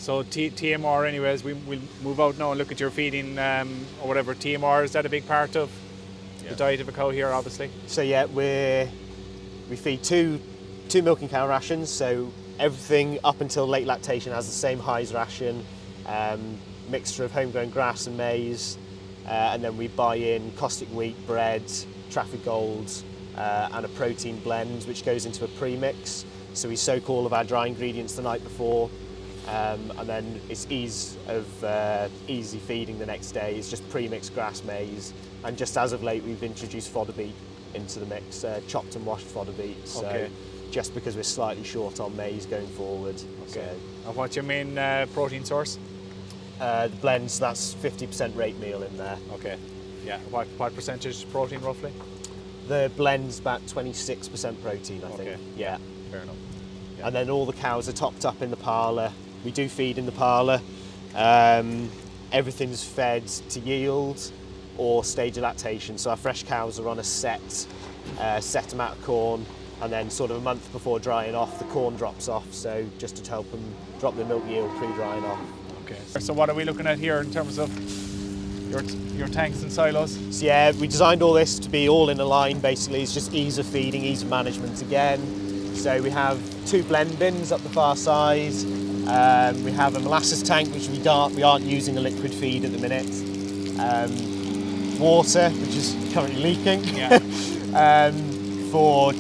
So TMR anyways, we'll move out now and look at your feeding or whatever. TMR, is that a big part of the diet of a cow here, obviously? So yeah, we feed two milking cow rations, so everything up until late lactation has the same highs ration, mixture of homegrown grass and maize, and then we buy in caustic wheat, bread, Trafford Gold, and a protein blend which goes into a pre-mix. So we soak all of our dry ingredients the night before, and then it's easy feeding the next day. It's just pre-mixed grass, maize, and just as of late we've introduced fodder beet into the mix, chopped and washed fodder beet. So just because we're slightly short on maize going forward. Okay. So, and what's your main protein source? The blends, that's 50% rape meal in there. Okay. Yeah. What percentage protein roughly? The blend's about 26% protein, I think. Yeah. Fair enough. Yeah. And then all the cows are topped up in the parlour. We do feed in the parlour. Everything's fed to yield or stage of lactation. So our fresh cows are on a set amount of corn, and then sort of a month before drying off, the corn drops off. So just to help them drop the milk yield pre-drying off. Okay. So what are we looking at here in terms of your tanks and silos? So yeah, we designed all this to be all in a line. Basically, it's just ease of feeding, ease of management again. So we have 2 blend bins up the far side. We have a molasses tank, which we aren't using a liquid feed at the minute. Water, which is currently leaking. Yeah. For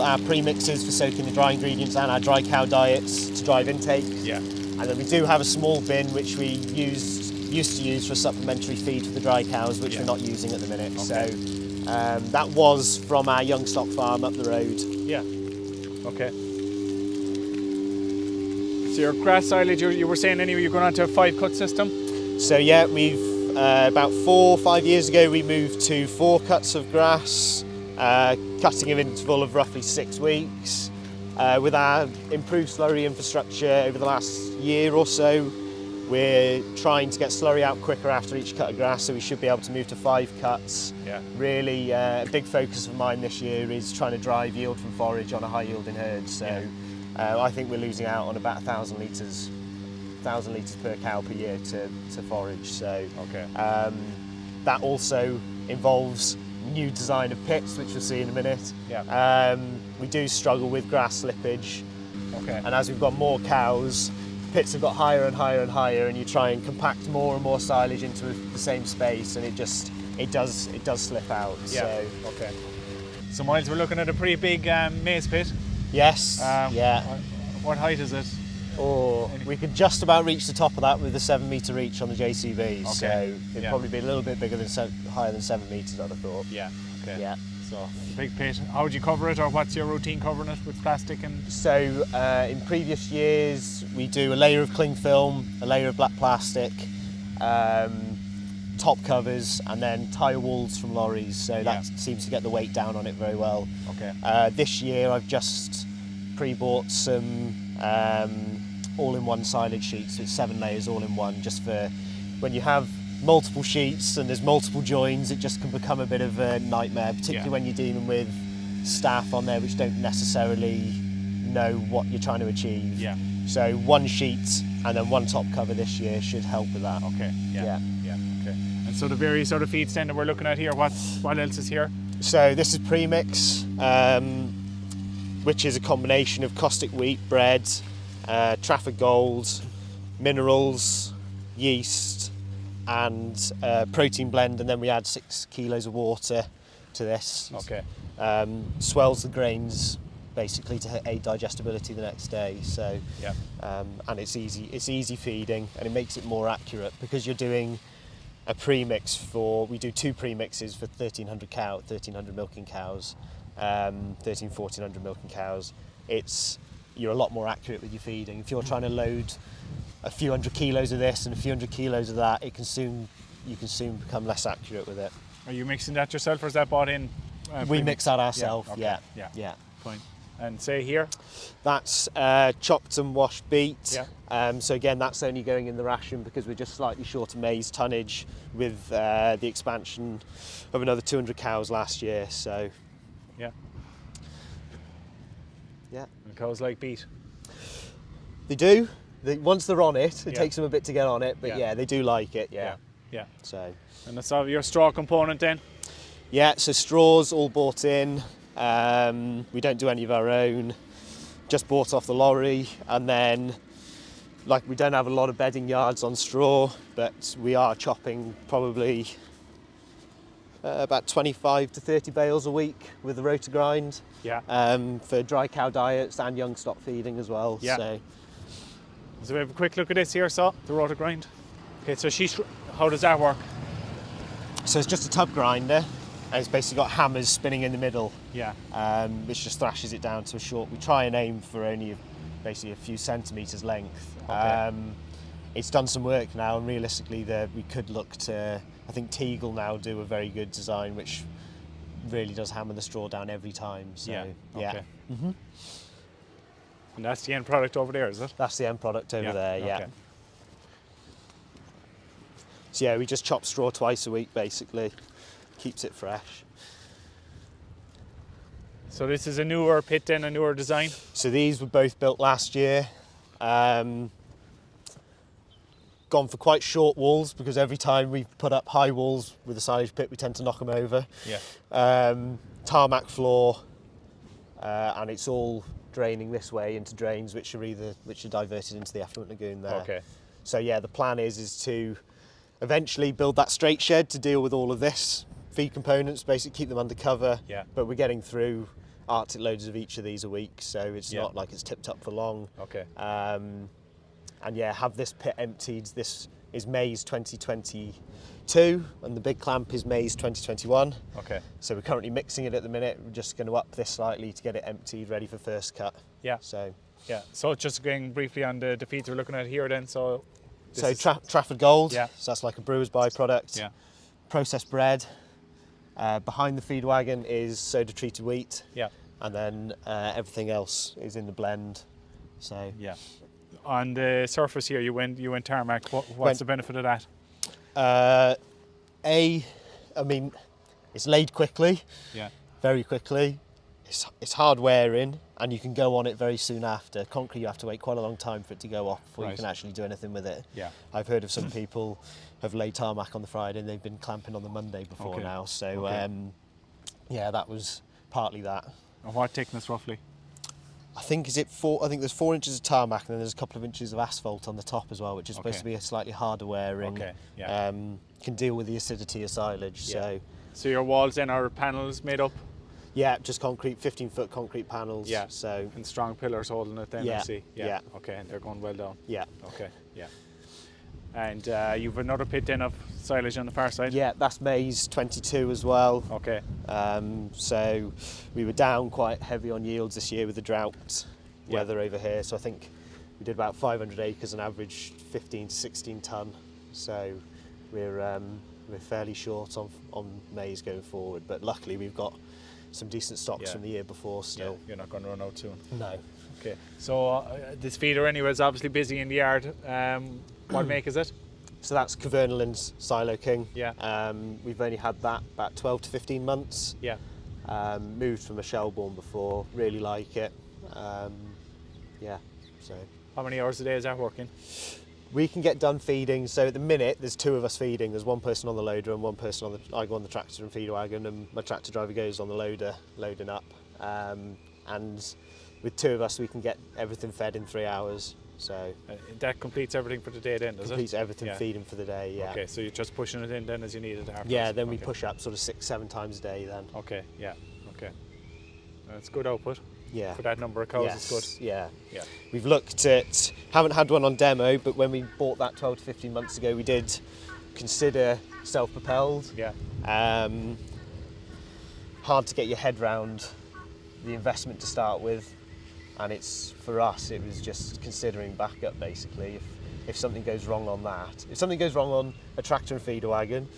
our pre-mixes for soaking the dry ingredients and our dry cow diets to drive intake. Yeah. And then we do have a small bin which we used to use for supplementary feed for the dry cows, which we're not using at the minute. Okay. So that was from our young stock farm up the road. Yeah. Okay. So your grass silage, you were saying anyway, you're going on to a 5-cut system? So yeah, we've about 4 or 5 years ago we moved to 4 cuts of grass, cutting an interval of roughly 6 weeks. With our improved slurry infrastructure over the last year or so, we're trying to get slurry out quicker after each cut of grass, so we should be able to move to 5 cuts. Yeah. Really, a big focus of mine this year is trying to drive yield from forage on a high yielding herd. So I think we're losing out on about 1,000 litres per cow per year to forage. So that also involves new design of pits, which you'll see in a minute. Yeah. We do struggle with grass slippage. Okay. And as we've got more cows, pits have got higher and higher and higher, and you try and compact more and more silage into the same space, and it does slip out. Yeah. So. Okay. So Miles, we're looking at a pretty big maize pit. Yes. Yeah. What height is it? Or we could just about reach the top of that with the 7 metre reach on the JCB. Okay. So it'd probably be a little bit bigger higher than 7 metres, I'd have thought. Yeah. Okay. Yeah. So big pit. How would you cover it, or what's your routine covering it with plastic and? So in previous years we do a layer of cling film, a layer of black plastic, top covers, and then tyre walls from lorries. So that seems to get the weight down on it very well. Okay. This year I've just pre-bought some all-in-one silage sheets, so it's 7 layers all in one, just for when you have multiple sheets and there's multiple joins, it just can become a bit of a nightmare, particularly when you're dealing with staff on there which don't necessarily know what you're trying to achieve. Yeah. So 1 sheet and then 1 top cover this year should help with that. Okay. Yeah. Okay. And so the various sort of feeds then that we're looking at here, what else is here? So this is premix, which is a combination of caustic wheat, bread, Trafford Gold, minerals, yeast, and protein blend, and then we add 6 kilos of water to this. Okay. Swells the grains basically to aid digestibility the next day. So, and it's easy feeding, and it makes it more accurate because you're doing a premix we do 2 premixes for 1,300 milking cows, 1,400 milking cows. You're a lot more accurate with your feeding. If you're trying to load a few hundred kilos of this and a few hundred kilos of that, you can soon become less accurate with it. Are you mixing that yourself, or is that bought in? We mix that ourselves. Yeah. Fine. And say here? That's chopped and washed beet. Yeah. So again, that's only going in the ration because we're just slightly short of maize tonnage with the expansion of another 200 cows last year. So. Yeah. Yeah. And cows like beet? They do. once they're on it, it Yeah. takes them a bit to get on it, but Yeah. yeah, they do like it. Yeah. Yeah. Yeah. So And that's all your straw component then? yeah, so straws all bought in. We don't do any of our own. Just bought off the lorry, and then like we don't have a lot of bedding yards on straw, but we are chopping probably about 25 to 30 bales a week with the rotor grind. Yeah. For dry cow diets and young stock feeding as well. Yeah. So we have a quick look at this here, so the rotor grind. Okay, so how does that work? So it's just a tub grinder, and it's basically got hammers spinning in the middle, Yeah. which just thrashes it down to a short. We try and aim for only basically a few centimetres length. Okay. It's done some work now, and realistically, we could look to. I think Teagle now do a very good design, which really does hammer the straw down every time. So, Yeah. yeah. Okay. And that's the end product over there, is it? That's the end product over there. Yeah. Okay. So yeah, we just chop straw twice a week, basically. Keeps it fresh. So this is a newer pit then, a newer design? So these were both built last year. Gone for quite short walls, because every time we put up high walls with a silage pit, we tend to knock them over. Yeah. Tarmac floor, and it's all draining this way into drains, which are diverted into the effluent lagoon there. Okay. So yeah, the plan is to eventually build that straight shed to deal with all of this feed components, basically keep them under cover. Yeah. But we're getting through Arctic loads of each of these a week, so it's Yeah. not like it's tipped up for long. Okay. And yeah, have this pit emptied. This is May's 2022, and the big clamp is May's 2021. Okay. So we're currently mixing it at the minute. We're just going to up this slightly to get it emptied, ready for first cut. Yeah. So Yeah. So just going briefly on the feeds we're looking at here then. So this is- Trafford Gold. Yeah. So that's like a brewer's byproduct. Yeah. Processed bread. Behind the feed wagon is soda treated wheat, Yeah. and then everything else is in the blend. So Yeah. On the surface here, you went tarmac. What's Went- the benefit of that? I mean, it's laid quickly, Yeah. very quickly. It's hard wearing, and you can go on it very soon after. Concrete, you have to wait quite a long time for it to go off before Right. you can actually do anything with it. Yeah. I've heard of some people have laid tarmac on the Friday and they've been clamping on the Monday before Okay. now. So Okay. yeah, that was partly that. And what thickness roughly? I think there's 4 inches of tarmac, and then there's a couple of inches of asphalt on the top as well, which is supposed Okay. to be a slightly harder wearing. Okay, yeah. Can deal with the acidity of silage. Yeah. So So your walls then are panels made up yeah, just concrete, 15-foot concrete panels. Yeah. So and strong pillars holding it then, I Yeah, see. yeah. Okay, and they're going well down. yeah, Okay, yeah. And you've another pit then of silage on the far side? yeah, that's May's 22 as well. Okay, So we were down quite heavy on yields this year with the drought Yeah. weather over here. So I think we did about 500 acres and averaged 15 to 16 tonne. So we're fairly short on maize going forward, but luckily we've got some decent stocks Yeah. from the year before yeah, still. you're not going to run out soon. No. Okay, so this feeder anyway is obviously busy in the yard. What make is it? So that's Cavernaland's Silo King. Yeah. We've only had that about 12 to 15 months. Yeah, Moved from a Shelbourne before, really like it. Yeah, so how many hours a day is that working? we can get done feeding. So at the minute, there's 2 of us feeding. There's 1 person on the loader and 1 person I go on the tractor and feed wagon, and my tractor driver goes on the loader, loading up. And with 2 of us, we can get everything fed in 3 hours. So That completes everything for the day then, does completes it? everything Yeah. feeding for the day. Yeah. Okay, so you're just pushing it in then as you need it after. Yeah. Then we Okay. push up sort of 6-7 times a day. Then. Okay, yeah, okay. That's good output. Yeah. For that number of cows, Yes, it's good. Yeah. Yeah. We've looked at, haven't had one on demo, but when we bought that 12 to 15 months ago, we did consider self-propelled. Yeah. Hard to get your head round the investment to start with, and it's, for us, it was just considering backup basically. If something goes wrong on that, if something goes wrong on a tractor and feeder wagon,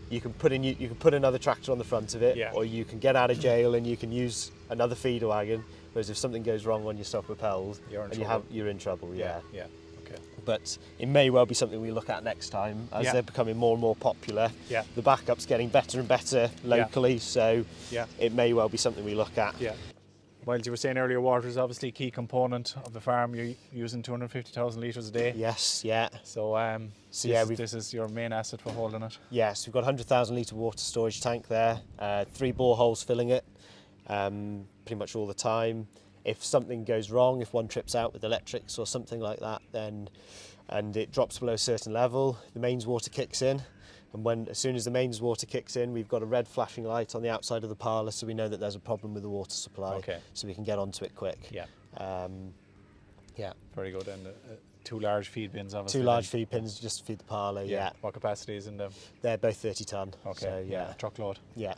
you can put another tractor on the front of it, Yeah. or you can get out of jail and you can use another feeder wagon. Whereas if something goes wrong on your self-propelled, You're in and trouble. you're in trouble. Yeah. Yeah. Okay. But it may well be something we look at next time as Yeah. they're becoming more and more popular. Yeah. The backup's getting better and better locally, so Yeah. it may well be something we look at. Yeah. While you were saying earlier, water is obviously a key component of the farm. You're using 250,000 litres a day. Yes, yeah. So, this is your main asset for holding it. Yes, we've got a 100,000 litre water storage tank there, 3 boreholes filling it pretty much all the time. If something goes wrong, if one trips out with electrics or something like that, then and it drops below a certain level, the mains water kicks in. And as soon as the mains water kicks in, we've got a red flashing light on the outside of the parlour, so we know that there's a problem with the water supply. Okay. So we can get onto it quick. Yeah. Yeah. Very good. And 2 large feed bins, obviously. 2 large feed pins just to feed the parlour. Yeah. What capacity is in them? They're both 30 tonne. Okay. So, yeah. Truckload. Yeah.